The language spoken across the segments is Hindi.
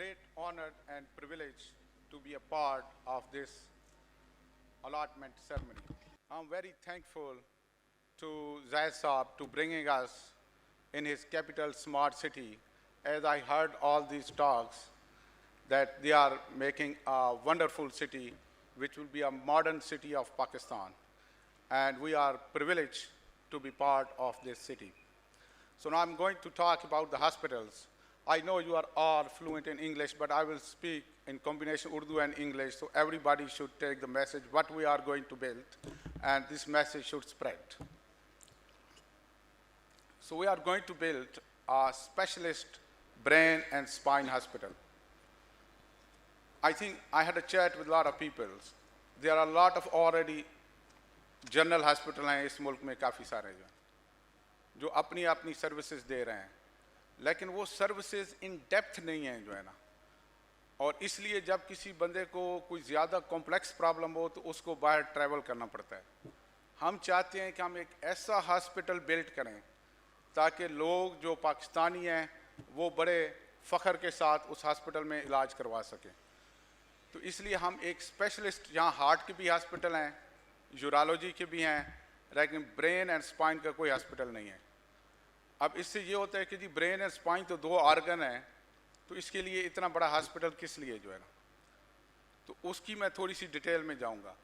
great honor and privilege to be a part of this allotment ceremony. I'm very thankful to Zaid Saab to bringing us in his capital smart city. As I heard all these talks, that they are making a wonderful city, which will be a modern city of Pakistan. And we are privileged to be part of this city. So now I'm going to talk about the hospitals. I know you are all fluent in English, but I will speak in combination Urdu and English, so everybody should take the message, what we are going to build, and this message should spread. So we are going to build a specialist brain and spine hospital. I think I had a chat with a lot of people. There are a lot of already general hospital हैं इस मुल्क में काफ़ी सारे जो अपनी अपनी सर्विसेज दे रहे हैं, लेकिन वो सर्विसेज इन डेप्थ नहीं हैं जो है ना। और इसलिए जब किसी बंदे को कोई ज़्यादा कॉम्प्लेक्स प्रॉब्लम हो तो उसको बाहर ट्रैवल करना पड़ता है। हम चाहते हैं कि हम एक ऐसा हॉस्पिटल बिल्ड करें ताकि लोग जो पाकिस्तानी हैं वो बड़े फ़ख्र के साथ उस हॉस्पिटल में इलाज करवा सकें। तो इसलिए हम एक स्पेशलिस्ट, यहाँ हार्ट के भी हॉस्पिटल हैं, यूरोलॉजी के भी हैं, लेकिन ब्रेन एंड स्पाइन का कोई हॉस्पिटल नहीं है। अब इससे ये होता है कि जी ब्रेन एंड स्पाइन तो दो ऑर्गन हैं, तो इसके लिए इतना बड़ा हॉस्पिटल किस लिए जो है ना। तो उसकी मैं थोड़ी सी डिटेल में जाऊंगा।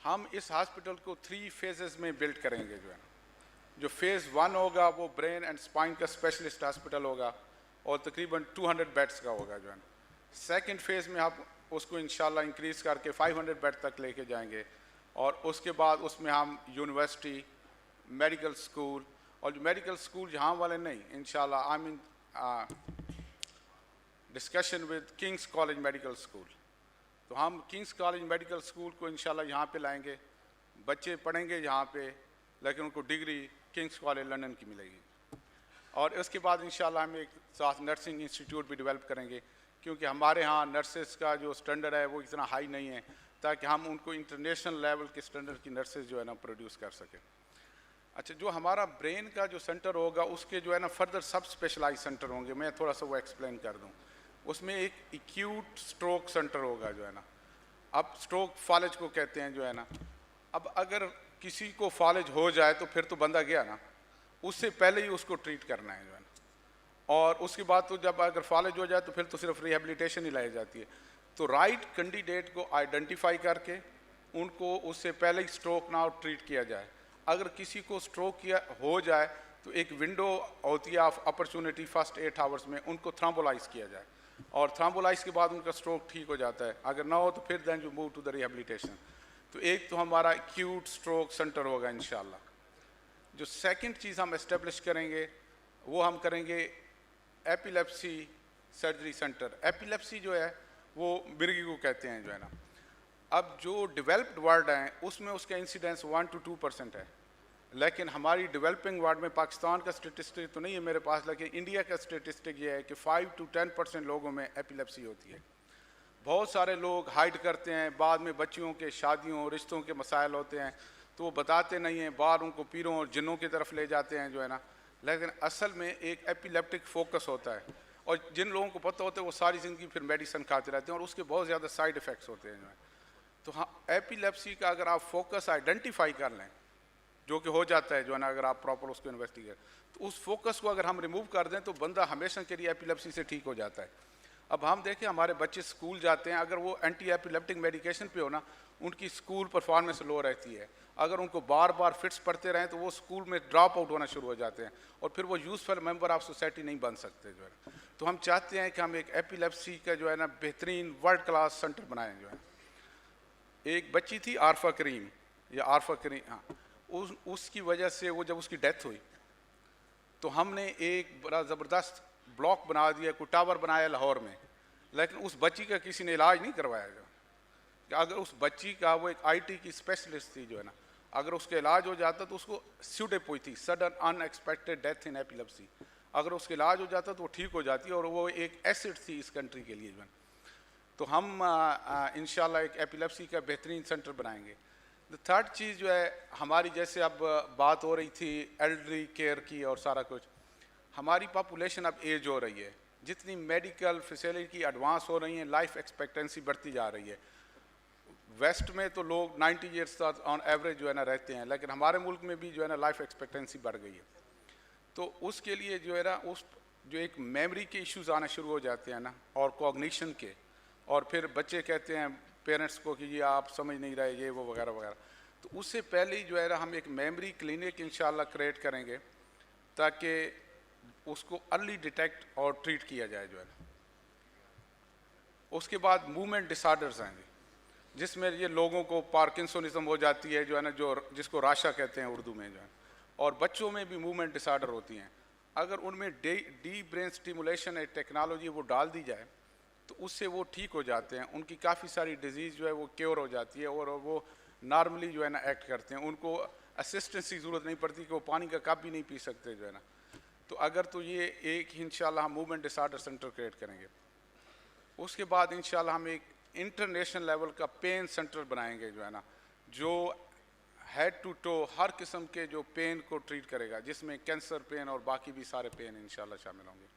हम इस हॉस्पिटल को 3 फेजेस में बिल्ड करेंगे जो है ना। जो फेज़ 1 होगा वो ब्रेन एंड स्पाइन का स्पेशलिस्ट हॉस्पिटल होगा और तकरीबन 200 बेड्स का होगा जो है ना। सेकेंड फेज़ में आप उसको इंशाल्लाह इंक्रीज़ करके 500 बेड तक लेके जाएंगे और उसके बाद उसमें हम यूनिवर्सिटी, मेडिकल स्कूल, और जो मेडिकल स्कूल जहाँ वाले नहीं, इंशाल्लाह I mean discussion with Kings college medical school, तो हम किंग्स कॉलेज मेडिकल स्कूल को इंशाल्लाह यहाँ पे लाएंगे। बच्चे पढ़ेंगे यहाँ पे, लेकिन उनको डिग्री किंग्स कॉलेज लंदन की मिलेगी। और उसके बाद इंशाल्लाह हम एक साथ नर्सिंग इंस्टीट्यूट भी डेवलप करेंगे, क्योंकि हमारे यहाँ नर्सेस का जो स्टैंडर्ड है वो इतना हाई नहीं है, ताकि हम उनको इंटरनेशनल लेवल के स्टैंडर्ड की नर्सेज जो है ना प्रोड्यूस कर सकें। अच्छा, जो हमारा ब्रेन का जो सेंटर होगा उसके जो है ना फर्दर सब स्पेशलाइज सेंटर होंगे, मैं थोड़ा सा वो एक्सप्लेन कर दूं। उसमें एक एक्यूट स्ट्रोक सेंटर होगा जो है ना। अब स्ट्रोक फालज को कहते हैं जो है ना। अब अगर किसी को फालज हो जाए तो फिर तो बंदा गया ना, उससे पहले ही उसको ट्रीट करना है जो है ना। और उसके बाद तो जब अगर फालज हो जाए तो फिर तो सिर्फ रिहेबिलिटेशन ही लाई जाती है। तो राइट कैंडिडेट को आइडेंटिफाई करके उनको उससे पहले ही स्ट्रोक ना ट्रीट किया जाए। अगर किसी को स्ट्रोक किया हो जाए तो एक विंडो होती है ऑफ अपॉर्चुनिटी, फर्स्ट 8 आवर्स में उनको थ्रोम्बोलाइज किया जाए, और थ्रोम्बोलाइज के बाद उनका स्ट्रोक ठीक हो जाता है। अगर ना हो तो फिर then you move to the rehabilitation. तो एक तो हमारा एक्यूट स्ट्रोक सेंटर होगा इंशाल्लाह। जो सेकंड चीज़ हम इस्टेब्लिश करेंगे वो हम करेंगे एपिलेप्सी सर्जरी सेंटर। एपिलेप्सी जो है वो मिर्गी को कहते हैं जो है ना। अब जो डेवलप्ड वर्ल्ड हैं उसमें उसका इंसिडेंस 1 to 2% है, लेकिन हमारी डेवलपिंग वर्ल्ड में पाकिस्तान का स्टेटिस्टिक तो नहीं है मेरे पास, लेकिन इंडिया का स्टेटिस्टिक ये है कि 5 to 10% लोगों में एपिलेप्सी होती है। बहुत सारे लोग हाइड करते हैं, बाद में बच्चियों के शादियों रिश्तों के मसाइल होते हैं तो वो बताते नहीं हैं, बाहर उनको पीरों और जिन्नों की तरफ ले जाते हैं जो है ना। लेकिन असल में एक एपिलेप्टिक फोकस होता है, और जिन लोगों को पता होता है वो सारी ज़िंदगी फिर मेडिसिन खाते रहते हैं और उसके बहुत ज़्यादा साइड इफ़ेक्ट्स होते हैं जो है। तो हाँ, एपिलेप्सी का अगर आप फोकस आइडेंटिफाई कर लें, जो कि हो जाता है जो है ना, अगर आप प्रॉपर उसको इन्वेस्टिगेट, तो उस फोकस को अगर हम रिमूव कर दें तो बंदा हमेशा के लिए एपिलेप्सी से ठीक हो जाता है। अब हम देखें हमारे बच्चे स्कूल जाते हैं, अगर वो एंटी एपिलेप्टिक मेडिकेशन पे हो ना, उनकी स्कूल परफॉर्मेंस लो रहती है। अगर उनको बार बार फिट्स पड़ते रहें तो वो स्कूल में ड्रॉप आउट होना शुरू हो जाते हैं और फिर वो यूजफुल मेंबर ऑफ सोसाइटी नहीं बन सकते जो है। तो हम चाहते हैं कि हम एक एपिलेप्सी का जो है ना बेहतरीन वर्ल्ड क्लास सेंटर बनाएं जो है। एक बच्ची थी आरफा करीम, या आरफा करीम, हाँ, उसकी वजह से वो जब उसकी डेथ हुई तो हमने एक बड़ा ज़बरदस्त ब्लॉक बना दिया, कोई टावर बनाया लाहौर में, लेकिन उस बच्ची का किसी ने इलाज नहीं करवाया जो। कि अगर उस बच्ची का, वो एक आईटी की स्पेशलिस्ट थी जो है ना, अगर उसका इलाज हो जाता तो उसको स्यूडेप हुई थी, sudden unexpected death in epilepsy, अगर उसका इलाज हो जाता तो वो ठीक हो जाती और वो एक एसेट थी इस कंट्री के लिए जो है। तो हम इंशाल्लाह एक एपिलेप्सी का बेहतरीन सेंटर बनाएंगे। द थर्ड चीज़ जो है हमारी, जैसे अब बात हो रही थी एल्डरी केयर की और सारा कुछ, हमारी पॉपुलेशन अब एज हो रही है जितनी मेडिकल फैसिलिटी एडवांस हो रही हैं, लाइफ एक्सपेक्टेंसी बढ़ती जा रही है। वेस्ट में तो लोग 90 ईयर्स तक ऑन एवरेज जो है ना रहते हैं, लेकिन हमारे मुल्क में भी जो है ना लाइफ एक्सपेक्टेंसी बढ़ गई है। तो उसके लिए जो है ना उस जो एक मेमोरी के इश्यूज आना शुरू हो जाते हैं ना, और कॉग्निशन के, और फिर बच्चे कहते हैं पेरेंट्स को कि ये आप समझ नहीं रहे, ये वो वगैरह वगैरह। तो उससे पहले ही जो है ना हम एक मेमोरी क्लिनिक इंशाल्लाह क्रिएट करेंगे ताकि उसको अर्ली डिटेक्ट और ट्रीट किया जाए जो है ना। उसके बाद मूवमेंट डिसऑर्डर्स आएंगे, जिसमें ये लोगों को पार्किंसोनिज्म हो जाती है जो है ना, जो जिसको राशा कहते हैं उर्दू में जो है, और बच्चों में भी मूवमेंट डिसऑर्डर होती हैं। अगर उनमें डीप ब्रेन स्टिमुलेशन एक टेक्नोलॉजी वो डाल दी जाए तो उससे वो ठीक हो जाते हैं, उनकी काफ़ी सारी डिजीज़ जो है वो क्योर हो जाती है और वो नॉर्मली जो है ना एक्ट करते हैं, उनको असिस्टेंस की ज़रूरत नहीं पड़ती कि वो पानी का कप भी नहीं पी सकते जो है ना। तो अगर तो ये एक इंशाल्लाह हम मूवमेंट डिसऑर्डर सेंटर क्रिएट करेंगे। उसके बाद इंशाल्लाह हम एक इंटरनेशनल लेवल का पेन सेंटर बनाएंगे जो है ना, जो हेड टू टो हर किस्म के जो पेन को ट्रीट करेगा, जिसमें कैंसर पेन और बाकी भी सारे पेन इंशाल्लाह शामिल होंगे।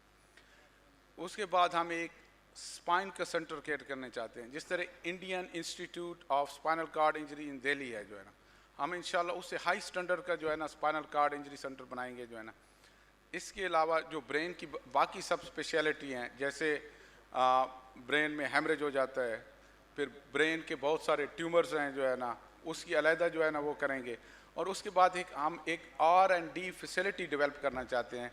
उसके बाद हम एक स्पाइन का सेंटर क्रिएट करने चाहते हैं, जिस तरह Indian institute of spinal cord injury in Delhi है जो है ना, हम इंशाल्लाह उससे हाई स्टैंडर्ड का जो है ना स्पाइनल कार्ड इंजरी सेंटर बनाएंगे जो है ना। इसके अलावा जो ब्रेन की बाकी सब स्पेशलिटी हैं, जैसे ब्रेन में हेमरेज हो जाता है, फिर ब्रेन के बहुत सारे ट्यूमर्स हैं जो है ना, उसकी अलहदा जो है ना वो करेंगे। और उसके बाद हम एक R&D फैसिलिटी डेवलप करना चाहते हैं,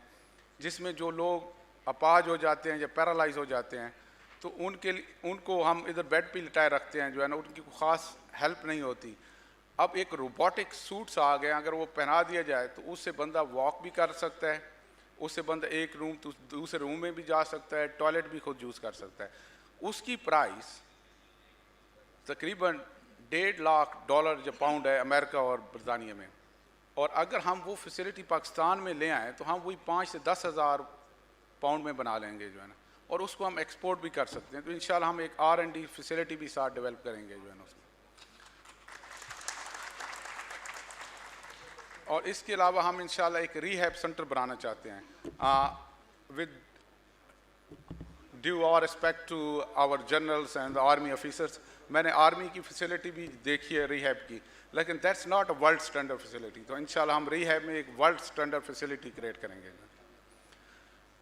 जिसमें जो लोग अपाज हो जाते हैं या पैरालाइज हो जाते हैं तो उनको हम इधर बेड पे लिटाए रखते हैं जो है ना, उनकी कोई ख़ास हेल्प नहीं होती। अब एक रोबोटिक सूट्स आ गए, अगर वो पहना दिया जाए तो उससे बंदा वॉक भी कर सकता है, उससे बंदा एक रूम तो दूसरे रूम में भी जा सकता है, टॉयलेट भी खुद यूज़ कर सकता है। उसकी प्राइस तकरीबन $1.5 लाख या पाउंड है अमेरिका और बरतानिया में, और अगर हम वो फैसिलिटी पाकिस्तान में ले आएँ तो हम वही 5 से 10 हज़ार पाउंड में बना लेंगे जो है ना, और उसको हम एक्सपोर्ट भी कर सकते हैं। तो इंशाल्लाह हम एक R&D फैसिलिटी भी साथ डेवलप करेंगे जो है ना उसमें। और इसके अलावा हम इंशाल्लाह एक रिहैब सेंटर बनाना चाहते हैं with due our respect to our generals and the army officers. मैंने आर्मी की फैसिलिटी भी देखी है रिहैब की, लेकिन that's not a world standard facility. तो इंशाल्लाह हम रिहैब में एक वर्ल्ड स्टैंडर्ड फैसिलिटी क्रिएट करेंगे।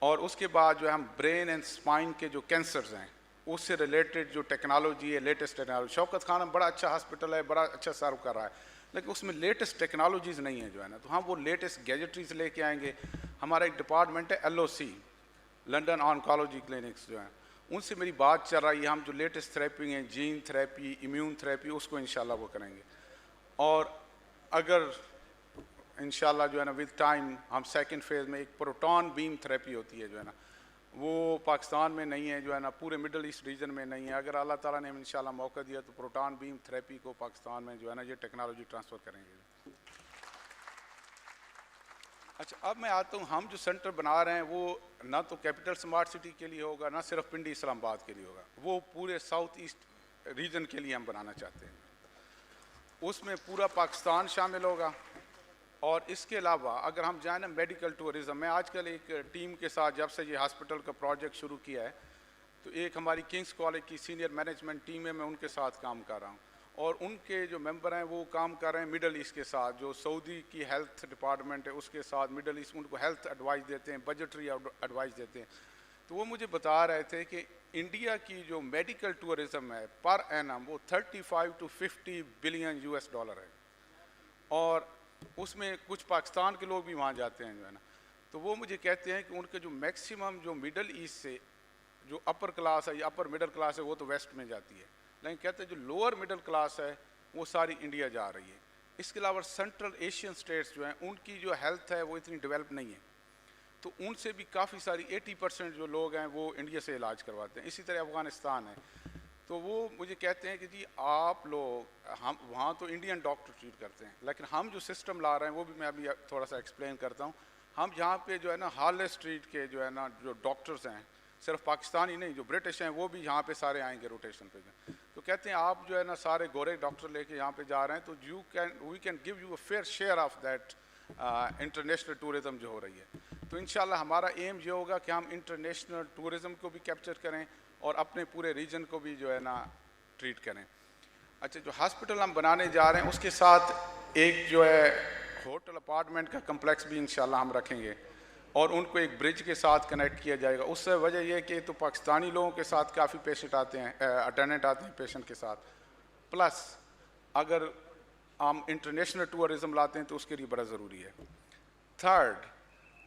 और उसके बाद जो है हम ब्रेन एंड स्पाइन के जो कैंसर्स हैं उससे रिलेटेड जो टेक्नोलॉजी है, लेटेस्ट टेक्नोलॉजी, शौकत खान बड़ा अच्छा हॉस्पिटल है, बड़ा अच्छा सर्व कर रहा है, लेकिन उसमें लेटेस्ट टेक्नोलॉजीज़ नहीं है जो है ना। तो हम वो लेटेस्ट गैजेटरीज लेके आएंगे। हमारा एक डिपार्टमेंट है LOC, लंदन ऑन्कोलॉजी क्लिनिक्स जो है, उनसे मेरी बात चल रही है, हम जो लेटेस्ट थेरेपी हैं, जीन थेरेपी, इम्यून थेरेपी, उसको इंशाल्लाह वो करेंगे। और अगर इंशाल्लाह जो है ना विद टाइम हम सेकंड फेज़ में एक प्रोटॉन बीम थेरेपी होती है जो है ना, वो पाकिस्तान में नहीं है जो है ना, पूरे मिडल ईस्ट रीजन में नहीं है। अगर अल्लाह ताला ने इंशाल्लाह मौका दिया तो प्रोटॉन बीम थेरेपी को पाकिस्तान में जो है ना ये टेक्नोलॉजी ट्रांसफ़र करेंगे। अच्छा, अब मैं आता हूँ, हम जो सेंटर बना रहे हैं वो ना तो कैपिटल स्मार्ट सिटी के लिए होगा, ना सिर्फ पिंडी इस्लामाबाद के लिए होगा, वो पूरे साउथ ईस्ट रीजन के लिए हम बनाना चाहते हैं। उसमें पूरा पाकिस्तान शामिल होगा। और इसके अलावा अगर हम जाए ना मेडिकल टूरिज़्म, मैं आजकल एक टीम के साथ जब से ये हॉस्पिटल का प्रोजेक्ट शुरू किया है तो एक हमारी किंग्स कॉलेज की सीनियर मैनेजमेंट टीम है, मैं उनके साथ काम कर रहा हूँ, और उनके जो मेंबर हैं वो काम कर रहे हैं मिडल ईस्ट के साथ, जो सऊदी की हेल्थ डिपार्टमेंट है उसके साथ मिडल ईस्ट उनको हेल्थ एडवाइस देते हैं, बजटरी एडवाइस देते हैं। तो वो मुझे बता रहे थे कि इंडिया की जो मेडिकल टूरिज़्म है पर एनम वो 35 to 50 बिलियन $, है, और उसमें कुछ पाकिस्तान के लोग भी वहाँ जाते हैं जो है ना। तो वो मुझे कहते हैं कि उनके जो मैक्सिमम जो मिडल ईस्ट से जो अपर क्लास है या अपर मिडिल क्लास है वो तो वेस्ट में जाती है, लेकिन कहते हैं जो लोअर मिडिल क्लास है वो सारी इंडिया जा रही है। इसके अलावा सेंट्रल एशियन स्टेट्स जो हैं उनकी जो हेल्थ है वो इतनी डेवलप नहीं है, तो उनसे भी काफ़ी सारी 80% जो लोग हैं वो इंडिया से इलाज करवाते हैं। इसी तरह अफ़गानिस्तान है, तो वो मुझे कहते हैं कि जी आप लोग, हम वहाँ तो इंडियन डॉक्टर ट्रीट करते हैं, लेकिन हम जो सिस्टम ला रहे हैं वो भी मैं अभी थोड़ा सा एक्सप्लेन करता हूँ। हम यहाँ पे जो है ना हार्ले स्ट्रीट के जो है ना जो डॉक्टर्स हैं, सिर्फ पाकिस्तानी नहीं, जो ब्रिटिश हैं वो भी यहाँ पे सारे आएंगे रोटेशन पे। तो कहते हैं आप जो है ना सारे गोरे डॉक्टर लेके यहाँ पे जा रहे हैं, तो we can give you a fair share of that international tourism जो हो रही है। तो इंशाल्लाह हमारा एम ये होगा कि हम इंटरनेशनल टूरिज़म को भी कैप्चर करें और अपने पूरे रीजन को भी जो है ना ट्रीट करें। अच्छा, जो हॉस्पिटल हम बनाने जा रहे हैं उसके साथ एक जो है होटल अपार्टमेंट का कम्प्लेक्स भी इंशाल्लाह हम रखेंगे और उनको एक ब्रिज के साथ कनेक्ट किया जाएगा। उससे वजह यह कि तो पाकिस्तानी लोगों के साथ काफ़ी पेशेंट आते हैं, अटेंडेंट आते हैं पेशेंट के साथ, प्लस अगर हम इंटरनेशनल टूरिज़म लाते हैं तो उसके लिए बड़ा ज़रूरी है। थर्ड,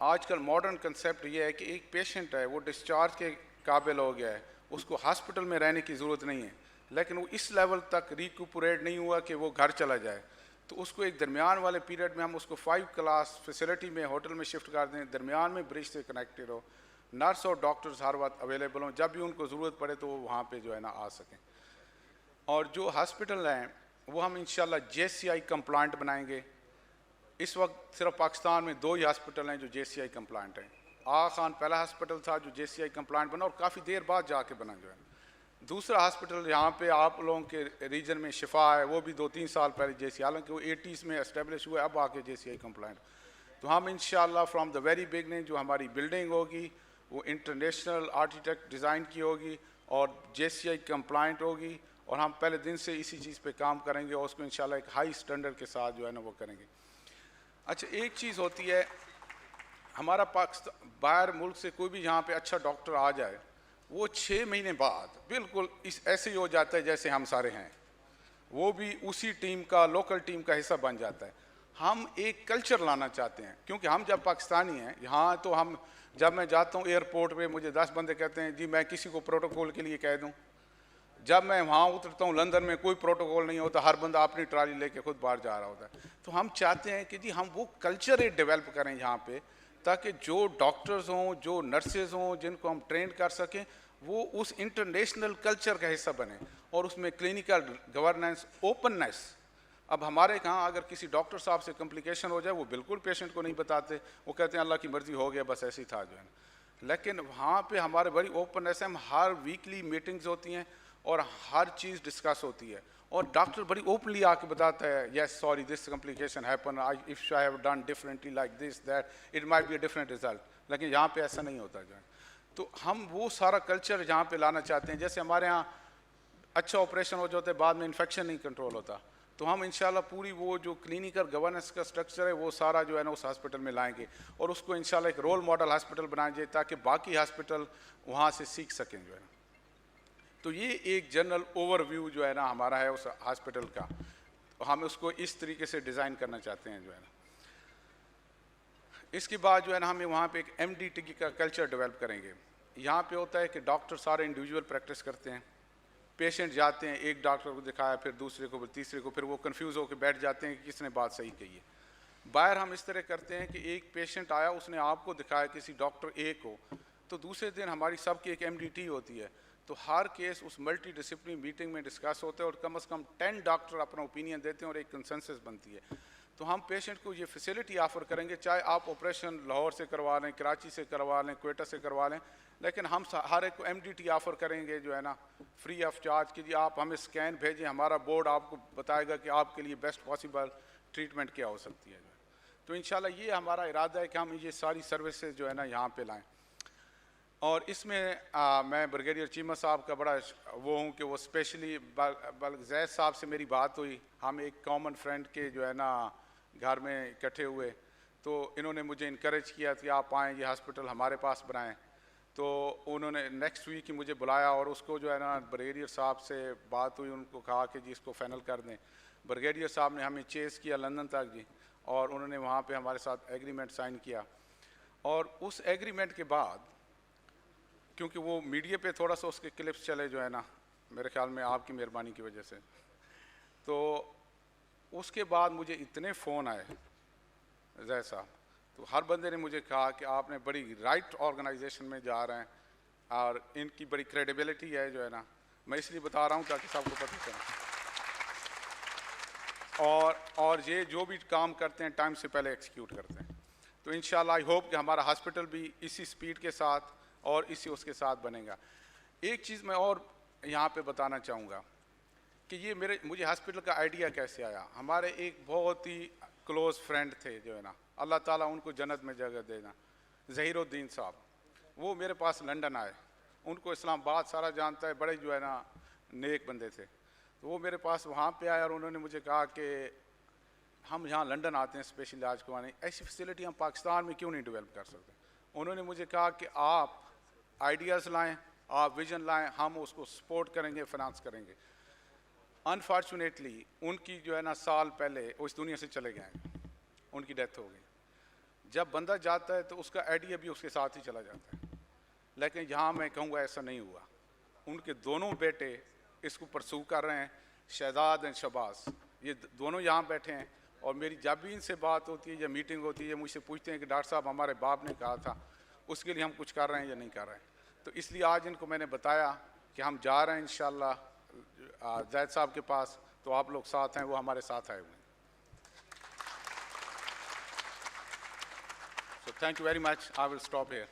आजकल मॉडर्न कंसेप्ट ये है कि एक पेशेंट है वो डिस्चार्ज के काबिल हो गया है, उसको हॉस्पिटल में रहने की ज़रूरत नहीं है, लेकिन वो इस लेवल तक रिकूपरेट नहीं हुआ कि वो घर चला जाए, तो उसको एक दरमियान वाले पीरियड में हम उसको 5 क्लास फैसिलिटी में होटल में शिफ्ट कर दें, दरमियान में ब्रिज से कनेक्टेड हो, नर्स और डॉक्टर्स हर वक्त अवेलेबल हों, जब भी उनको ज़रूरत पड़े तो वो वहाँ पे जो है ना आ सकें। और जो हॉस्पिटल हैं वो हम इंशाल्लाह JCI कंप्लाइंट बनाएंगे। इस वक्त सिर्फ पाकिस्तान में 2 ही हॉस्पिटल हैं जो JCI कंप्लाइंट हैं। आगा खान पहला हॉस्पिटल था जो JCI कंप्लाइंट बना और काफ़ी देर बाद जाके बना जो है। दूसरा हॉस्पिटल यहाँ पे आप लोगों के रीजन में शिफा है, वो भी 2-3 साल पहले JCI, हालांकि वो 80s में एस्टेब्लिश हुआ, अब आके JCI कंप्लाइंट। तो हम इंशाल्लाह फ्रॉम द वेरी बिगनिंग जो हमारी बिल्डिंग होगी वो इंटरनेशनल आर्किटेक्ट डिज़ाइन की होगी और JCI कंप्लाइंट होगी और हम पहले दिन से इसी चीज़ पे काम करेंगे और उसको इंशाल्लाह एक हाई स्टैंडर्ड के साथ जो है ना वो करेंगे। अच्छा, एक चीज़ होती है, हमारा पाकिस्तान बाहर मुल्क से कोई भी यहाँ पे अच्छा डॉक्टर आ जाए, वो 6 महीने बाद बिल्कुल इस ऐसे ही हो जाता है जैसे हम सारे हैं, वो भी उसी टीम का, लोकल टीम का हिस्सा बन जाता है। हम एक कल्चर लाना चाहते हैं, क्योंकि हम जब पाकिस्तानी हैं यहाँ, तो हम जब मैं जाता हूँ एयरपोर्ट पे मुझे 10 बंदे कहते हैं जी मैं किसी को प्रोटोकॉल के लिए कह दूँ। जब मैं वहाँ उतरता हूँ लंदन में कोई प्रोटोकॉल नहीं होता, हर बंदा अपनी ट्राली लेके खुद बाहर जा रहा होता है। तो हम चाहते हैं कि जी हम वो कल्चर एक डेवलप करें यहाँ पे, ताकि जो डॉक्टर्स हों, जो नर्सेज हों, जिनको हम ट्रेन कर सकें, वो उस इंटरनेशनल कल्चर का हिस्सा बने और उसमें क्लिनिकल गवर्नेंस, ओपननेस। अब हमारे यहाँ अगर किसी डॉक्टर साहब से कॉम्प्लिकेशन हो जाए वो बिल्कुल पेशेंट को नहीं बताते, वो कहते हैं अल्लाह की मर्जी हो गया, बस ऐसे ही था जो है। लेकिन वहाँ पे हमारे बड़ी ओपननेस है, हम हर वीकली मीटिंग्स होती हैं और हर चीज़ डिस्कस होती है और डॉक्टर बड़ी ओपनली आके बताता है, yes sorry this complication happen, if I have done differently like this that it might be a different result. लेकिन यहाँ पे ऐसा नहीं होता जो है। तो हम वो सारा कल्चर यहाँ पे लाना चाहते हैं। जैसे हमारे यहाँ अच्छा ऑपरेशन हो जाता है, बाद में इन्फेक्शन नहीं कंट्रोल होता, तो हम इंशाल्लाह पूरी वो जो क्लिनिकल गवर्नेंस का स्ट्रक्चर है वो सारा जो है ना उस हॉस्पिटल में लाएंगे और उसको इंशाल्लाह एक रोल मॉडल हॉस्पिटल बनाएंगे ताकि बाकी हॉस्पिटल वहाँ से सीख सकें जो है ना। तो ये एक जनरल ओवरव्यू जो है ना हमारा है उस हॉस्पिटल का, तो हम उसको इस तरीके से डिज़ाइन करना चाहते हैं जो है ना। इसके बाद जो है ना हम वहाँ पे एक MDT का कल्चर डेवलप करेंगे। यहाँ पे होता है कि डॉक्टर सारे इंडिविजुअल प्रैक्टिस करते हैं, पेशेंट जाते हैं, एक डॉक्टर को दिखाया, फिर दूसरे को, फिर तीसरे को, फिर वो कंफ्यूज होकर बैठ जाते हैं कि किसने बात सही कही है। बाहर हम इस तरह करते हैं कि एक पेशेंट आया, उसने आपको दिखाया किसी डॉक्टर A को, तो दूसरे दिन हमारी सबकी एक MDT होती है, तो हर केस उस मल्टी डिसिप्लिन मीटिंग में डिस्कस होते हैं और कम से कम 10 डॉक्टर अपना ओपिनियन देते हैं और एक कंसेंसस बनती है। तो हम पेशेंट को ये फैसिलिटी ऑफ़र करेंगे, चाहे आप ऑपरेशन लाहौर से करवा लें, कराची से करवा लें, क्वेटा से करवा लें, लेकिन हम हर एक को MDT ऑफ़र करेंगे जो है ना फ्री ऑफ चार्ज कि जी आप हमें स्कैन भेजें, हमारा बोर्ड आपको बताएगा कि आपके लिए बेस्ट पॉसिबल ट्रीटमेंट क्या हो सकती है। तो इंशाल्लाह ये हमारा इरादा है कि हम ये सारी सर्विसेज जो है ना यहाँ पे लाएँ। और इसमें मैं ब्रिगेडियर चीमा साहब का बड़ा वो हूँ कि वो स्पेशली जैद साहब से मेरी बात हुई, हम एक कॉमन फ्रेंड के जो है ना घर में इकट्ठे हुए, तो इन्होंने मुझे इनकरेज किया कि आप आएँ, ये हॉस्पिटल हमारे पास बनाएं। तो उन्होंने नेक्स्ट वीक ही मुझे बुलाया और उसको जो है ना ब्रिगेडियर साहब से बात हुई, उनको कहा कि जी इसको फाइनल कर दें। ब्रिगेडियर साहब ने हमें चेस किया लंदन तक जी, और उन्होंने वहाँ पे हमारे साथ एग्रीमेंट साइन किया। और उस एग्रीमेंट के बाद, क्योंकि वो मीडिया पे थोड़ा सा उसके क्लिप्स चले जो है ना, मेरे ख्याल में आपकी मेहरबानी की वजह से, तो उसके बाद मुझे इतने फ़ोन आए जैद साहब, तो हर बंदे ने मुझे कहा कि आपने बड़ी राइट ऑर्गेनाइजेशन में जा रहे हैं और इनकी बड़ी क्रेडिबिलिटी है जो है ना, मैं इसलिए बता रहा हूँ ताकि सबको पता चले। और ये जो भी काम करते हैं टाइम से पहले एक्सिक्यूट करते हैं। तो इंशाल्लाह आई होप कि हमारा हॉस्पिटल भी इसी स्पीड के साथ और इसी उसके साथ बनेगा। एक चीज़ मैं और यहाँ पे बताना चाहूँगा कि ये मुझे हॉस्पिटल का आइडिया कैसे आया। हमारे एक बहुत ही क्लोज़ फ्रेंड थे जो है ना, अल्लाह ताला उनको जन्नत में जगह देना, ज़हीरुद्दीन साहब, वो मेरे पास लंदन आए। उनको इस्लामाबाद सारा जानता है, बड़े जो है ना नेक बंदे थे। तो वो मेरे पास वहाँ पे आए और उन्होंने मुझे कहा कि हम यहाँ लंदन आते हैं स्पेशल इलाज करवाने, ऐसी फैसिलिटी हम पाकिस्तान में क्यों नहीं डेवलप कर सकते। उन्होंने मुझे कहा कि आप आइडियाज़ लाएं, आप विजन लाएं, हम उसको सपोर्ट करेंगे, फाइनेंस करेंगे। अनफॉर्चुनेटली उनकी जो है ना साल पहले वो इस दुनिया से चले गए, उनकी डेथ हो गई। जब बंदा जाता है तो उसका आइडिया भी उसके साथ ही चला जाता है, लेकिन यहाँ मैं कहूँगा ऐसा नहीं हुआ। उनके दोनों बेटे इसको परसू कर रहे हैं, शहजाद एंड शहबाज, ये दोनों यहाँ बैठे हैं। और मेरी जब भी इनसे बात होती है या मीटिंग होती है, मुझसे पूछते हैं कि डॉक्टर साहब हमारे बाप ने कहा था, उसके लिए हम कुछ कर रहे हैं या नहीं कर रहे हैं। तो इसलिए आज इनको मैंने बताया कि हम जा रहे हैं इंशाल्लाह जैद साहब के पास, तो आप लोग साथ हैं, वो हमारे साथ आए हुए हैं। So thank you very much. I will stop here.